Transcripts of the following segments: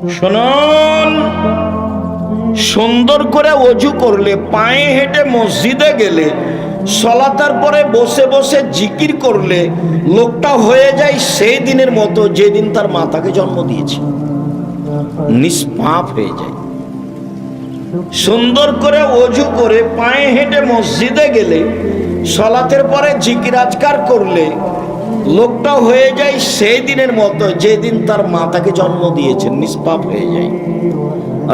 শুনুন, সুন্দর করে ওযু করলে, পায়ে হেঁটে মসজিদে গেলে, সলাতের পরে বসে বসে জিকির করলে লোকটা হয়ে যায় সেই দিনের মতো যেদিন তার মাতাকে জন্ম দিয়েছে, নিষ্পাপ হয়ে যায়। সুন্দর করে ওযু করে পায়ে হেঁটে মসজিদে গেলে, সলাতের পরে জিকির আজকার করলে লোকটা হয়ে যায় সেই দিনের মতো যেদিন তার মাতাকে জন্ম দিয়েছেন, নিষ্পাপ হয়ে যায়।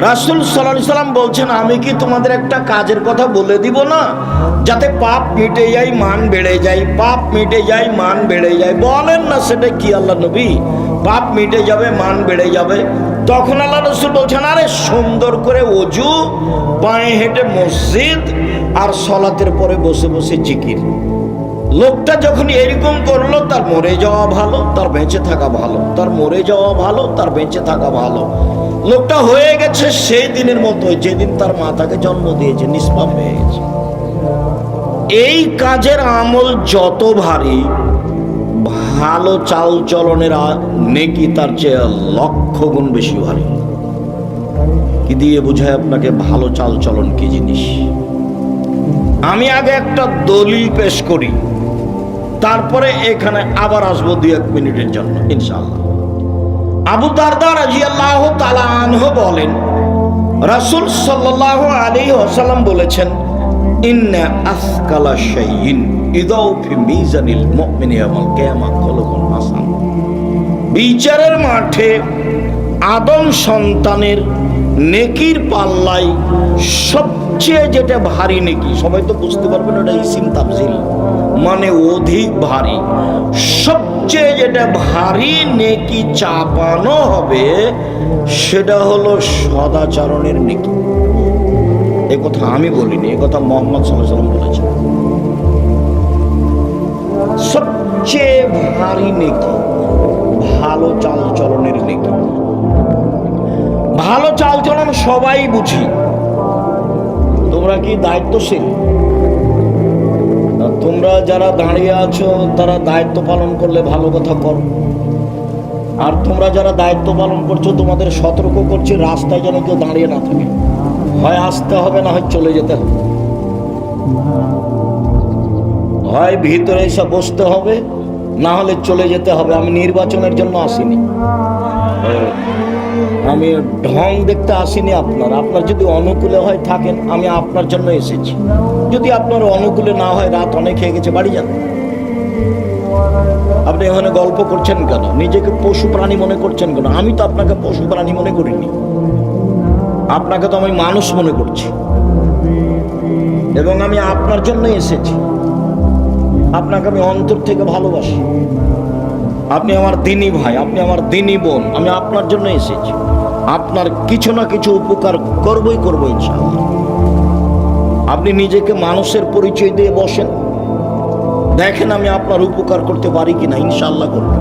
রাসূল সাল্লাল্লাহু আলাইহি সাল্লাম বলছেন, আমি কি তোমাদের একটা কাজের কথা বলে দিব না, যাতে পাপ মিটে যায়, মান বেড়ে যায়, পাপ মিটে যায়, মান বেড়ে যায়? বলেন না, সেটা কি আল্লাহ নবী? পাপ মিটে যাবে, মান বেড়ে যাবে। তখন আল্লাহ রাসূল বলছেন, আরে সুন্দর করে ওযু, পায়ে হেঁটে মসজিদ, আর সলাতের পরে বসে বসে জিকির। লোকটা যখন এরকম করলো, তার মরে যাওয়া ভালো, তার বেঁচে থাকা ভালো, তার মরে যাওয়া ভালো, তার বেঁচে থাকা ভালো। লোকটা হয়ে গেছে সেই দিনের মতো যেদিন তার মাতাকে জন্ম দিয়েছে, নিষ্পাপ হয়ে গেছে। এই কাজের আমল যত ভারী, ভালো চাল চলনের নেকি তার চেয়ে লক্ষ গুণ বেশি ভারী। কি দিয়ে বোঝায় আপনাকে ভালো চাল চলন কি জিনিস? আমি আগে একটা দলিল পেশ করি, তারপরে এখানে আবার আসবো 2-1 মিনিটের জন্য ইনশাআল্লাহ। আবু দারদা রাদিয়াল্লাহু তাআলা আনহু বলেন, রাসূল সাল্লাল্লাহু আলাইহি ওয়াসাল্লাম বলেছেন, ইন্না আসকালা শাইইন ইদাউ ফি মিজানিল মুমিনি ইয়াউমাল কিয়ামাহ খুলুকুন হাসান। বিচারের মাঠে আদম সন্তানের নেকির পাল্লায় সবচেয়ে যেটা ভারী নেকি, সবাই তো বুঝতে পারবেন ওটা ইসিম তাফজিল, মানে অধিক ভারী। সবচেয়ে যেটা ভারী নেকি চাপানো হবে সেটা হলো সদাচরণের নেকি। এ কথা আমি বলিনি, এ কথা মুহাম্মদ সাল্লাল্লাহু আলাইহি ওয়াসাল্লাম বলেছেন। সবচেয়ে ভারী নেকি ভালো চাল চলনের নেকি। ভালো চাল চলন সবাই বুঝি। তোমরা কি দায়িত্বশীল? তোমরা যারা দাঁড়িয়ে আছো তারা দায়িত্ব পালন করলে ভালো কথা করো। আর তোমরা যারা দায়িত্ব পালন করছো, তোমাদের সতর্ক করছি, রাস্তায় যেন কেউ দাঁড়িয়ে না থাকে। হয় আসতে হবে, না হয় চলে যেতে হবে। হয় ভিতরে এসে বসতে হবে, না হলে চলে যেতে হবে। আমি নির্বাচনের জন্য আসিনি, আমি ঢং দেখতে আসিনি। আপনার যদি অনুকূলে হয় থাকেন, আমি আপনার জন্য এসেছি। যদি আপনার অনুকূলে না হয়, রাত অনেক হয়ে গেছে, বাড়ি যান। আপনি এখানে গল্প করছেন কেন? নিজেকে পশু প্রাণী মনে করছেন কেন? আমি তো আপনাকে পশু প্রাণী মনে করিনি, আপনাকে তো আমি মানুষ মনে করছি, এবং আমি আপনার জন্য এসেছি। আপনাকে আমি অন্তর থেকে ভালোবাসি। আপনি আমার দিনী ভাই, আপনি আমার দিনী বোন। আমি আপনার জন্য এসেছি, আপনার কিছু না কিছু উপকার করবই ইনশাআল্লাহ। আপনি নিজেকে মানুষের পরিচয় দিয়ে বসেন, দেখেন আমি আপনার উপকার করতে পারি কিনা, ইনশাআল্লাহ করব।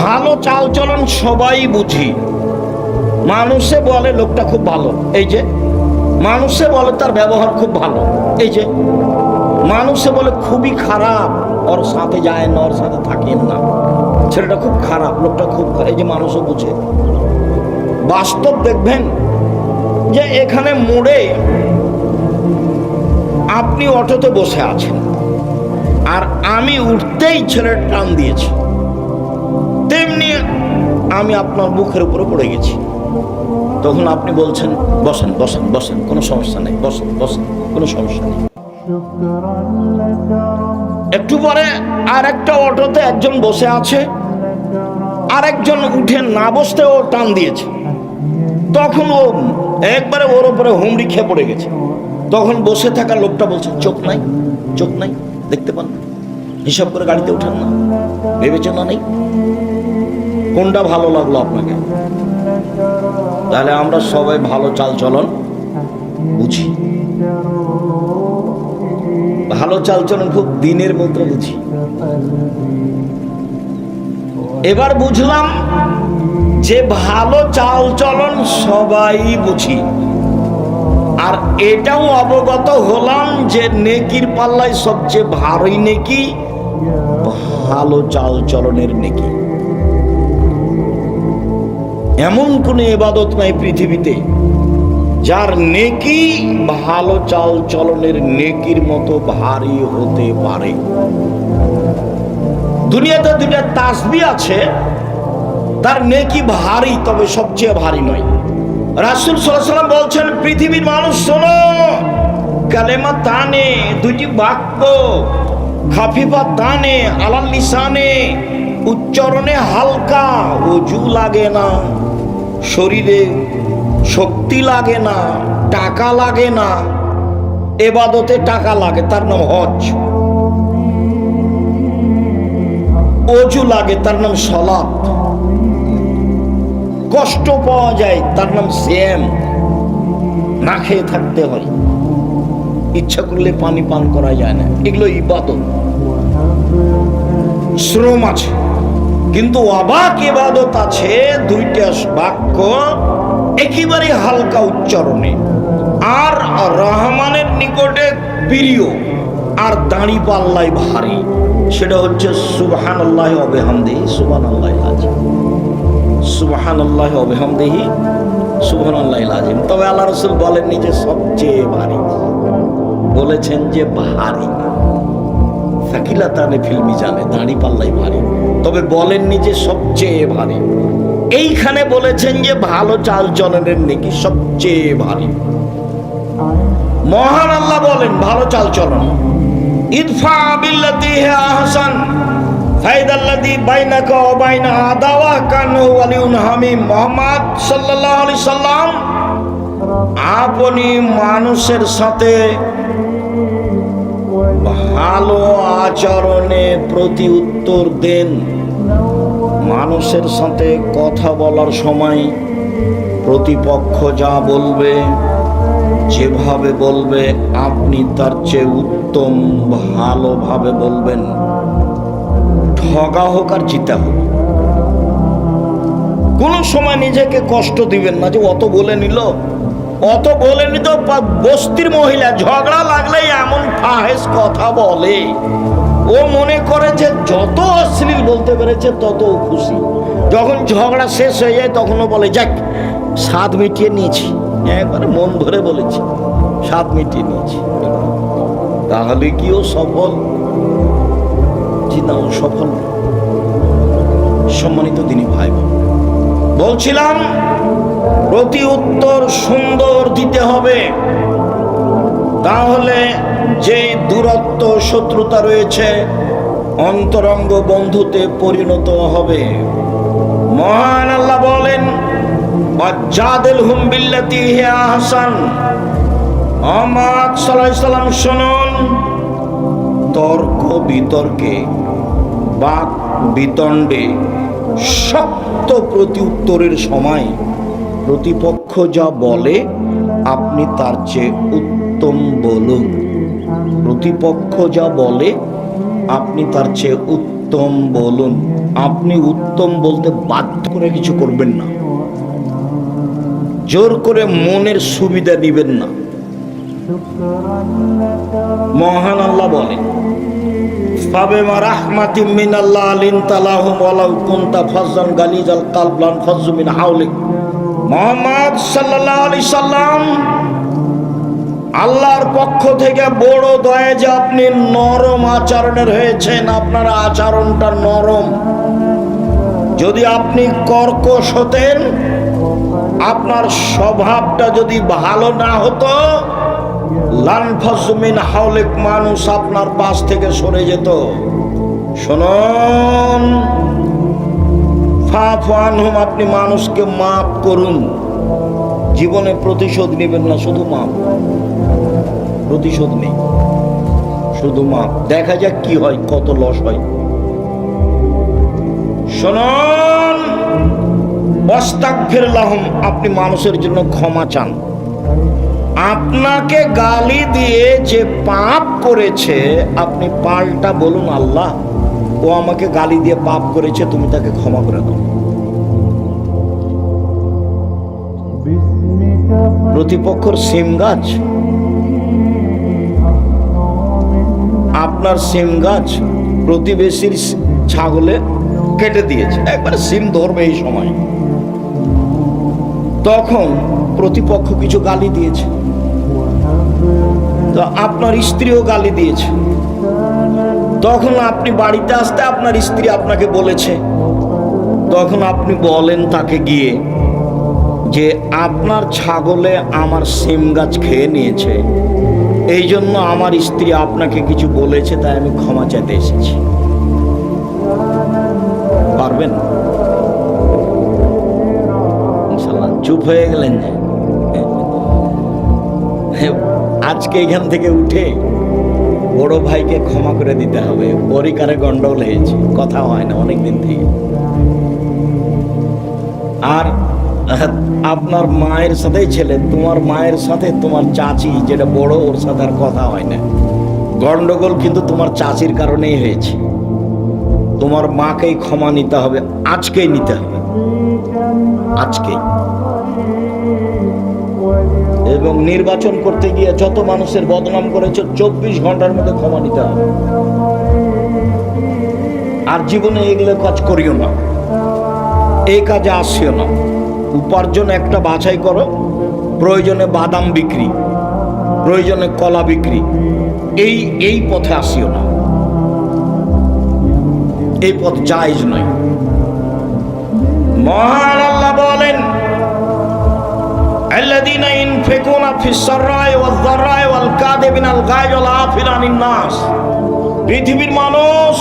ভালো চাল চলন সবাই বুঝি। মানুষে বলে লোকটা খুব ভালো, এই যে মানুষে বলে তার ব্যবহার খুব ভালো, এই যে মানুষে বলে খুবই খারাপ, ওর সাথে যায় না, ওর সাথে থাকেন না, ছেলেটা খুব খারাপ, লোকটা খুব খারাপ, এই যে মানুষও বুঝে। বাস্তব দেখবেন যে এখানে মোড়ে আপনি অটোতে বসে আছেন, আর আমি উঠতেই ছেলের টান দিয়েছি, তেমনি আমি আপনার মুখের উপরে পড়ে গেছি। তখন আপনি বলছেন বসেন বসেন বসেন, কোনো সমস্যা নেই, বসেন বসেন, কোনো সমস্যা নেই। একটু পরে আর একটা অটোতে একজন বসে আছে, আর একজন উঠে না বসতে ও টান দিয়েছে। তখন ও একবারে ওর উপরে হুমড়ি খেয়ে পড়ে গেছে। তখন বসে থাকা লোকটা বলছে, চোখ নাই, চোখ নাই, দেখতে পান না, হিসাব করে গাড়িতে উঠেন না, ভেবেছেন না নেই। কোনটা ভালো লাগলো আপনাকে? তাহলে আমরা সবাই ভালো চাল চলন বুঝি, ভালো চাল চলন খুব দিনের মতো বুঝি। এবার বুঝলাম যে ভালো চাল চলন সবাই বুঝি, আর এটাও অবগত হলাম যে নেকির পাল্লায় সবচেয়ে ভারী নেকি ভালো চাল চলনের নেকি। এমন কোন ইবাদত নাই পৃথিবীতে যার নেকি ভালো চাল চলনের নেকির মতো ভারী হতে পারে। দুনিয়াতে দুইটা তাসবিহ আছে, তার নেকি ভারী, তবে সবচেয়ে ভারী নয়। রাসূল সাল্লাল্লাহু আলাইহি ওয়াসাল্লাম বলছেন, পৃথিবীর মানুষ শোনো, কালেমা তানে, দুইটি বাক্য, খাফিফা তানে আলাল লিসানে, উচ্চারণে হালকা, ওযু লাগে না, শরীরে শক্তি লাগে না, টাকা লাগে না। ইবাদতে টাকা লাগে, তার নাম হজ। ওযু লাগে, তার নাম সালাত। কষ্ট পাওয়া যায়, তার নাম সিয়াম, না খেয়ে থাকতে হয়, ইচ্ছা করলে পানি পান করা যায় না। এগুলো ইবাদত, শ্রম আছে। কিন্তু অবাক ইবাদত আছে, দুইটা বাক্য একেবারে হালকা উচ্চারণে, আর রহমানের নিকটে প্রিয়, আর দাড়ি পাল্লাই ভারী। সেটা হচ্ছে সুবহানাল্লাহি ওয়া বিহামদিহি সুবহানাল্লাহিল আযীম, সুবহানাল্লাহি ওয়া বিহামদিহি সুবহানাল্লাহিল আযীম। তবে আল্লাহ রাসূল বলেননি যে সবচেয়ে ভারী, বলেছেন যে ভারী। সাকিলাতানে ফিল মিজানে, দাড়ি পাল্লাই ভারী, তবে বলেননি যে সবচেয়ে ভারী। এইখানে বলেছেন যে ভালো চাল চলনের নেকি সবচেয়ে ভারী। মহান আল্লাহ বলেন ভালো চাল চলন, ইদফা বিল্লাতি হিয়া আহসান ফাইদাল্লাযী বাইনাকা ওয়া বাইনা আদাওয়া কানহু ওয়ালিউন হামিম। মুহাম্মদ সাল্লাল্লাহু আলাইহি সাল্লাম আপনি মানুষের সাথে ভালো আচরণে প্রতি উত্তর দেন। মানুষের সাথে কথা বলার সময় প্রতিপক্ষ যা বলবে, যেভাবে বলবে, আপনি তার চেয়ে উত্তম ভালোভাবে বলবেন। ঠগা হোক আর জিতা হোক, কোন সময় নিজেকে কষ্ট দিবেন না যে অত বলে নিল, অত বলে নিত। বস্তির মহিলা ঝগড়া লাগলে এমন ফাহেস কথা বলে, ও মনে করে যে যত অশ্লীল বলতে পেরেছে তত খুশি। যখন ঝগড়া শেষ হয়ে যায় তখনও বলে যাক স্বাদ মিটিয়ে নিয়েছি, একবারে মন ধরে বলেছি, স্বাদ মিটিয়ে নিয়েছি। তাহলে কি ও সফল? জি না, ও সফল। সম্মানিত দিনী ভাই বোন, বলছিলাম প্রতি উত্তর সুন্দর দিতে হবে, তাহলে যে দূরত্ব শত্রুতা রয়েছে অন্তরঙ্গ বন্ধুতে পরিণত হবে। মহান আল্লাহ বলেন, ওয়াজাদিলহুম বিল্লাতি হিয়া আহসান। মুহাম্মদ সাল্লাল্লাহু আলাইহি সাল্লাম শুনুন, তর্ক বিতর্কে, বাক বিতণ্ডে, শক্ত প্রতি উত্তরের সময় প্রতিপক্ষ যা বলে আপনি তার চেয়ে উত্তম বলুন। প্রতিপক্ষ যা বলে আপনি তার চেয়ে উত্তম বলুন। আপনি উত্তম বলতে বাধ্য করে কিছু করবেন না, জোর করে মনের সুবিধা দিবেন না। মহান আল্লাহ বলেন, ফাবিমা রাহমাতিম মিনাল্লাহ লিনতা লাহুম ওয়ালাউ কুনতা ফাজ্জান গালিজাল কলব লানফাজ্জু মিন হাওলিক। মুহাম্মদ সাল্লাল্লাহু আলাইহি সাল্লাম, আল্লাহর পক্ষ থেকে বড় দয়া যে আপনি নরম আচরণের হয়েছেন, আপনার আচরণটা নরম। যদি আপনি কর্কশ হতেন, আপনার স্বভাবটা যদি ভালো না হতো, লানফাজ্জু মিন হাওলিক, মানুষ আপনার পাশ থেকে সরে যেত। শুনুন, ফাফু আনহুম, আপনি মানুষকে মাফ করুন। জীবনে প্রতিশোধ নেবেন না, শুধু মাফ। প্রতিশোধ নেই, শুধু মাফ। দেখা যাক কি হয়, কত লস হয়। শুনুন, ওয়াস্তাগফির লাহুম, আপনি মানুষের জন্য ক্ষমা চান। আপনাকে গালি দিয়ে যে পাপ করেছে, আপনি পাল্টা বলুন, আল্লাহ ও আমাকে গালি দিয়ে পাপ করেছে, তুমি তাকে ক্ষমা করে দাও। প্রতিপক্ষর সিম গাছ, আপনার সিম গাছ, প্রতিবেশীর ছাগলে কেটে দিয়েছে, একবারে সিম ধরবে এই সময়। তখন প্রতিপক্ষ কিছু গালি দিয়েছে, তো আপনার স্ত্রীও গালি দিয়েছে। তখন আপনি বাড়িতে আসতে আপনার স্ত্রী আপনাকে বলেছে, তখন আপনি বলেন তাকে গিয়ে যে আপনার ছাগলে আমার সিম গাছ খেয়ে নিয়েছে, এই জন্য আমার স্ত্রী আপনাকে কিছু বলেছে, তাই আমি ক্ষমা চাইতে এসেছি। পারবেন? ইনশাআল্লাহ। চুপ হয়ে গেলেন যে আজকে এখান থেকে উঠে বড় ভাইকে ক্ষমা করে দিতে হবে, পরিকারে গন্ডগোল হয়েছে, কথা হয় না অনেকদিন থেকে। আর আপনার মায়ের সাথে ছেলে, তোমার মায়ের সাথে তোমার চাচি যেটা বড়, ওর সাথে আর কথা হয় না। গন্ডগোল কিন্তু তোমার চাচির কারণেই হয়েছে। তোমার মাকেই ক্ষমা নিতে হবে, আজকেই নিতে হবে, আজকেই। এবং নির্বাচন করতে গিয়ে যত মানুষের বদনাম করেছে 24 ঘন্টার মধ্যে ক্ষমা নিতে হবে। আর জীবনে এগুলো কাজ করিও না, এই কাজে আসিও না। উপার্জন একটা বাছাই করো, প্রয়োজনে বাদাম বিক্রি, প্রয়োজনে কলা বিক্রি, এই পথে আসিও না, এই পথ জায়েজ নয়। মহান আল্লাহ বলেন, আল্লাযীনা ইনফিকুনা ফিস-সাররাই ওয়ায-যাররাই ওয়াল-কাযিবিনাল গায়জ ওয়াল-আফিনা আনিন নাস। পৃথিবীর মানুষ,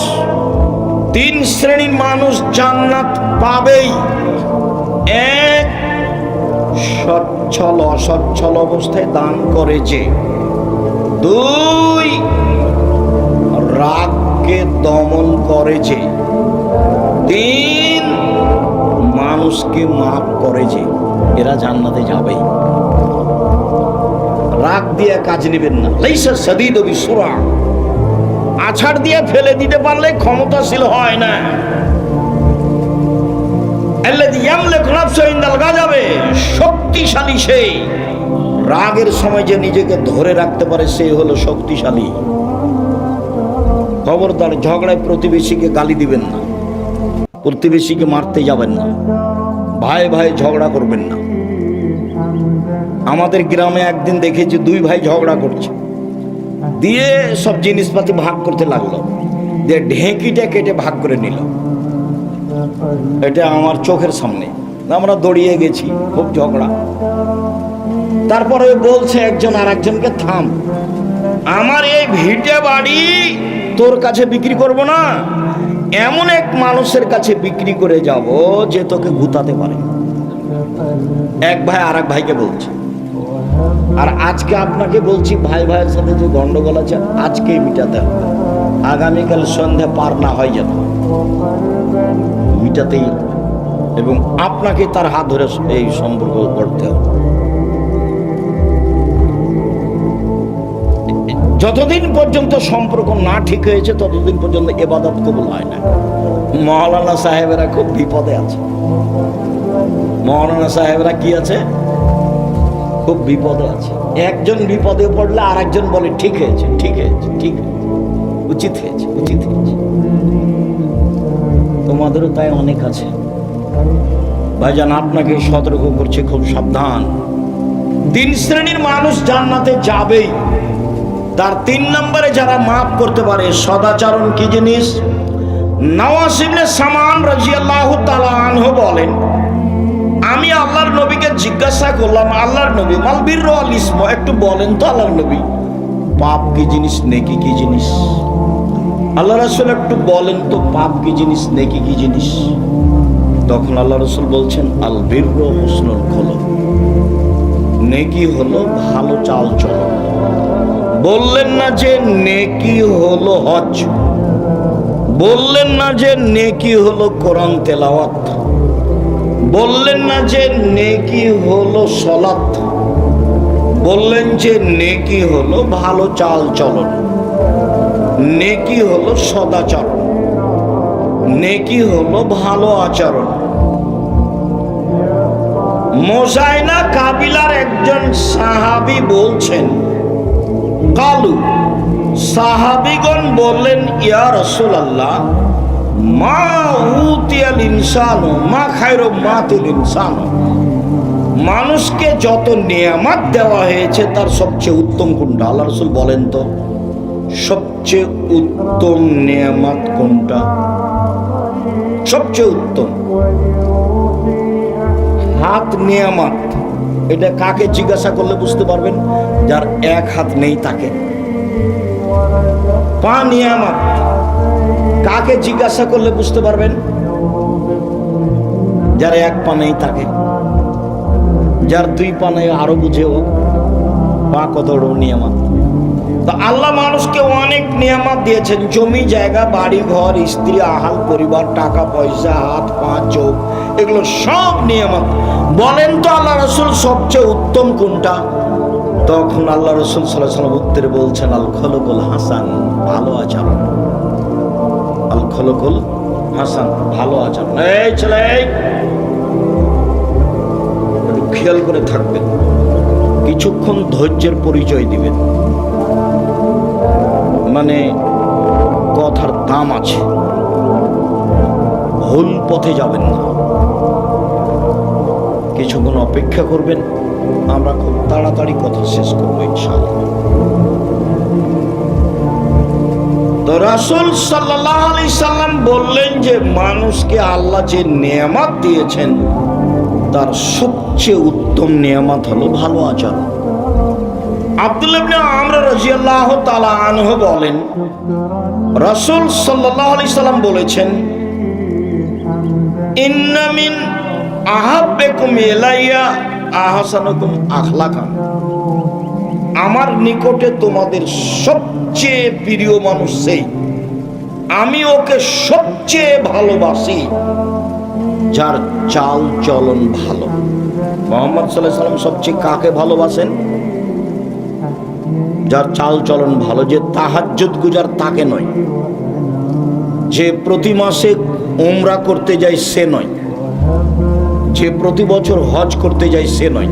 3 শ্রেণীর মানুষ জান্নাত পাবেই। এক, সচ্ছল অসচ্ছল অবস্থায় দান করে যে। 2, রাগকে দমন করে যে। 3, মানুষকে মাফ করে যে। এরা জান্নাতে যাবেই। রাগ দিয়ে কাজ নেবেন না। লাইসা সাদীদু বিসুরা, আছাড় দিয়ে ফেলে দিতে পারলে ক্ষমতাশীল হয় না। আল্লাযী ইয়ামলিকু নাফসাহু ইনদাল গাযাবে, শক্তিশালী সেই। রাগের সময় যে নিজেকে ধরে রাখতে পারে সে হলো শক্তিশালী। খবরদার ঝগড়ায় প্রতিবেশীকে গালি দিবেন না, প্রতিবেশীকে মারতে যাবেন না, ভাই ভাই ঝগড়া করবেন না। আমাদের গ্রামে একদিন দেখেছি 2 ভাই ঝগড়া করছে, দিয়ে সব জিনিসপাতি ভাগ করতে লাগলো, দিয়ে ঢেঁকিটা কেটে ভাগ করে নিল। এটা আমার চোখের সামনে, আমরা দৌড়িয়ে গেছি, খুব ঝগড়া। তারপরে বলছে একজন আর একজনকে, থাম, আমার এই ভিটে বাড়ি তোর কাছে বিক্রি করব না, এমন এক মানুষের কাছে বিক্রি করে যাব যে তোকে গুতাতে পারে। এক ভাই আর এক ভাইকে বলছে। আর আজকে আপনাকে বলছি, ভাই ভাইয়ের সাথে যে গন্ডগোল আছে আজকেই মিটাতে হবে, আগামীকাল সন্ধ্যা পার না হয় যেন, মিটাতেই হবে। এবং আপনাকে তার হাত ধরে এই সম্পর্ক করতে হবে। যতদিন পর্যন্ত সম্পর্ক না ঠিক হয়েছে ততদিন পর্যন্ত ইবাদত কবুল হয় না। মাওলানা সাহেবেরা খুব বিপদে আছে। মাওলানা সাহেবরা কি আছে? খুব বিপদে আছে। একজন বিপদে পড়লে আর একজন বলে ঠিক হয়েছে, ঠিক হয়েছে, ঠিক হয়েছে, উচিত হয়েছে, উচিত হয়েছে। তোমাদেরও তাই অনেক আছে। ভাইজান, আপনাকে সতর্ক করছে, খুব সাবধান। 3 শ্রেণীর মানুষ জান্নাতে যাবেই। তার 3 নম্বরে যারা মাফ করতে পারে। সদাচরণ কি জিনিস? নওয়াস ইবনে সামান রাদিয়াল্লাহু তাআলা আনহু বলেন, আমি আল্লাহর নবীকে জিজ্ঞাসা করলাম, আল্লাহর নবী, মাল বিররু ওয়াল ইসম, একটু বলেন তো আল্লাহর নবী, পাপ কি জিনিস, নেকি কি জিনিস? আল্লাহ রাসূল একটু বলেন তো, পাপ কি জিনিস, নেকি কি জিনিস? তখন আল্লাহ রাসূল বলছেন, আল বিররু হুসনুল খুলুক, নেকি হলো ভালো চাল চলন। বললেন না যে নেকি হলো হজ, বললেন না যে নেকি হলো কোরআন তেলাওয়াত, বললেন না যে নেকি হলো সালাত, বললেন যে নেকি হলো ভালো চাল চলন, নেকি হলো সদাচরণ, নেকি হলো ভালো আচরণ। মোজাইনা কাবিলার একজন সাহাবী বলছেন, কালু, সাহাবীগণ বললেন, ইয়া রাসূলুল্লাহ, মা উতিয়াল ইনসানু মা খায়রু মাতিল ইনসানু, মানুষকে যত নেয়ামত দেওয়া হয়েছে তার সবচেয়ে উত্তম কোনটা? আল্লাহ রাসূল বলেন তো, সবচেয়ে উত্তম নেয়ামত কোনটা? সবচেয়ে উত্তম হাত নেয়ামত। এটা কাকে জিজ্ঞাসা করলে বুঝতে পারবেন? যার এক হাত নেই তাকে। পা নিয়ামত, কাকে জিজ্ঞাসা করলে বুঝতে পারবেন? যার এক পা নেই তাকে। যার দুই পা নেই আরো বুঝেও পা কত বড় নিয়ামত। তো আল্লাহ মানুষকে অনেক নিয়ামত দিয়েছেন, জমি জায়গা বাড়ি ঘর স্ত্রী আহাল পরিবার টাকা পয়সা হাত পা চোখ, এগুলো সব নিয়ামত। বলেন তো আল্লাহ রাসূল সবচেয়ে উত্তম কোনটা? তখন আল্লাহ রাসূল সাল্লাল্লাহু আলাইহি ওয়াসাল্লাম উত্তরে বলছেন, আল খলকুল হাসান, ভালো আচরণ। আল খলকুল হাসান, ভালো আচরণ। এই ছেলে একটু খেয়াল করে থাকবেন, কিছুক্ষণ ধৈর্যের পরিচয় দিবেন, মানে কথার দাম আছে, ভুল পথে যাবেন না। কিছুক্ষণ অপেক্ষা করবেন, আমরা খুব তাড়াতাড়ি কথা শেষ করবো ইনশাআল্লাহ। তো রাসূল সাল্লাল্লাহু আলাইহি সাল্লাম বললেন যে মানুষকে আল্লাহ যে নেয়ামত দিয়েছেন তার সবচেয়ে উত্তম নেয়ামত হলো ভালো আচরণ। আব্দুল্লাহ ইবনে আমর রাদিয়াল্লাহু তাআলা আনহু বলেন, রাসূল সাল্লাল্লাহু আলাইহি সাল্লাম বলেছেন, ইন্না মিন আহাব্বিকুম ইলাইয়া আহসানুকুম আখলাকান, আমার নিকটে তোমাদের সবচেয়ে প্রিয় মানুষ সেই, আমি ওকে সবচেয়ে ভালোবাসি যার চাল চলন ভালো। মুহাম্মদ সাল্লাল্লাহু আলাইহি সাল্লাম সবচেয়ে কাকে ভালোবাসেন? যার চাল চলন ভালো, যে তাহাজ্জুদ গুজার তাকে নয়, যে প্রতি মাসে উমরা করতে যায় সে নয়, যে প্রতি বছর হজ করতে যায় সে নয়।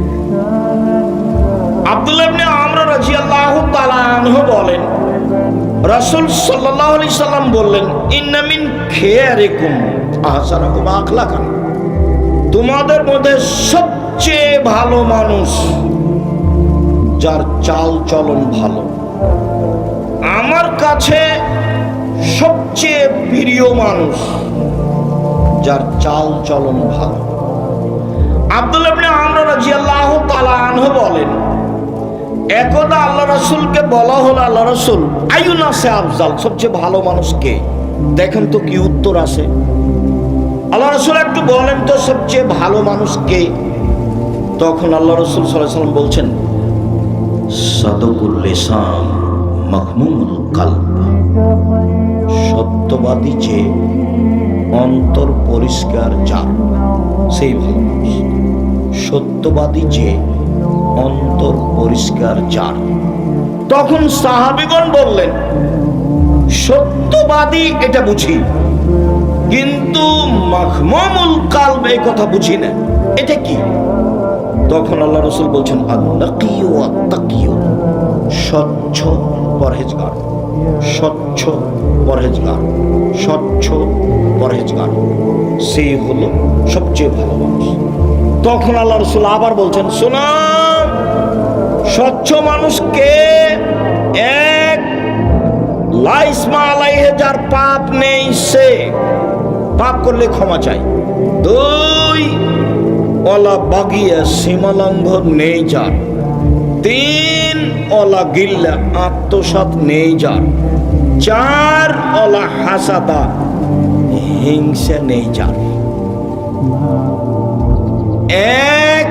আব্দুল্লাহ ইবনে আমর রাদিয়াল্লাহু তাআলা আনহু বলেন, রাসূল সাল্লাল্লাহু আলাইহি সাল্লাম বললেন, ইন্না মিন খিয়ারিকুম আহসানুকুম আখলাকান, তোমাদের মধ্যে সবচেয়ে ভালো মানুষ যার চাল চলন ভালো। আমার কাছে সবচেয়ে প্রিয় মানুষ যার চাল চলন ভালো। আব্দুল্লাহ ইবনে আমর রাদিয়াল্লাহু তাআলা আনহু বলেন, একদা আল্লাহ রাসূলকে বলা হলো, আল্লাহ রাসূল আইয়ুনাসে আফজাল, সবচেয়ে ভালো মানুষ কে? দেখেন তো কি উত্তর আসে। আল্লাহ রাসূল একটু বলেন তো সবচেয়ে ভালো মানুষ কে? তখন আল্লাহ রাসূল সাল্লাল্লাহু আলাইহি ওয়াসাল্লাম বলছেন, সাদকুল লিসান মাহমুমুল কলব, সত্যবাদী যে অন্তর পরিষ্কার যার, সেই ভালো মানুষ। সত্যবাদী যে অন্তর পরিষ্কার যার। তখন সাহাবীগণ বললেন, সত্যবাদী এটা বুঝি, কিন্তু মাহমুমুল কলব এই কথা বুঝি না, এটা কি? তখন আল্লাহ রাসূল বলছেন, আন-নাকিয়ু ওয়াত-তাকিয়ু, স্বচ্ছ পরহেজগার, স্বচ্ছ পরহেজগার, স্বচ্ছ পরহেজগার, সেই হলো সবচেয়ে ভালো মানুষ। তখন আল্লাহ রাসূল আবার বলছেন, শোনো, স্বচ্ছ মানুষ কে? এক, লা ইসমা আলাইহি, যার পাপ নেই সে, পাপ করলে ক্ষমা চায়। দুই, ওয়ালা বাগিয়া, সীমালঙ্ঘন নেই যার। তিন, ওয়ালা গিল্লা, আত্মসাৎ নেই যার। চার, ওয়ালা হাসাদা, হিংসা নেই যার। এক,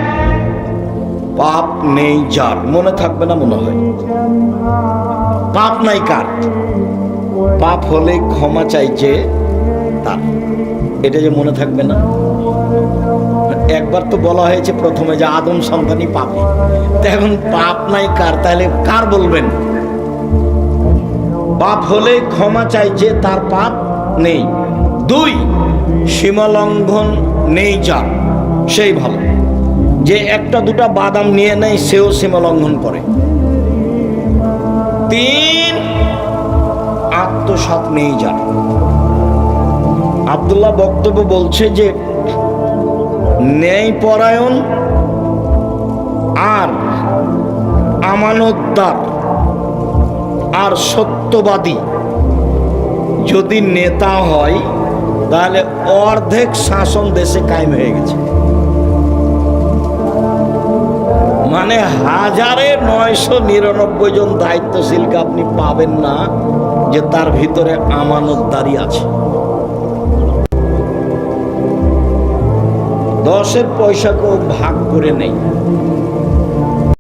পাপ নেই যার। মনে থাকবে না মনে হয়? পাপ নাই কার? পাপ হলে ক্ষমা চাইছে তার, এটা যে মনে থাকবে না? একবার তো বলা হয়েছে প্রথমে যে আদম সন্তানই পাপী, এখন পাপ নাই কার, তাহলে কার বলবেন? পাপ হলে ক্ষমা চাইছে তার, পাপ নেই। দুই, সীমালঙ্ঘন নেই যার, সেই ভালো। যে একটা দুটা বাদাম নিয়ে নেয় সেও সীমালঙ্ঘন করে। তিন, আত্মসাৎ নেই যার। আব্দুল্লাহ বক্তব্য বলছে যে ন্যায়পরায়ণ আর আমানতদার আর সত্যবাদী যদি নেতা হয় তাহলে অর্ধেক শাসন দেশে কায়েম হয়ে গেছে। মানে 1999 জন দায়িত্বশীলকে আপনি পাবেন না যে তার ভিতরে আমানতদারি আছে। 10-এর পয়সাকেও ভাগ করে নেই।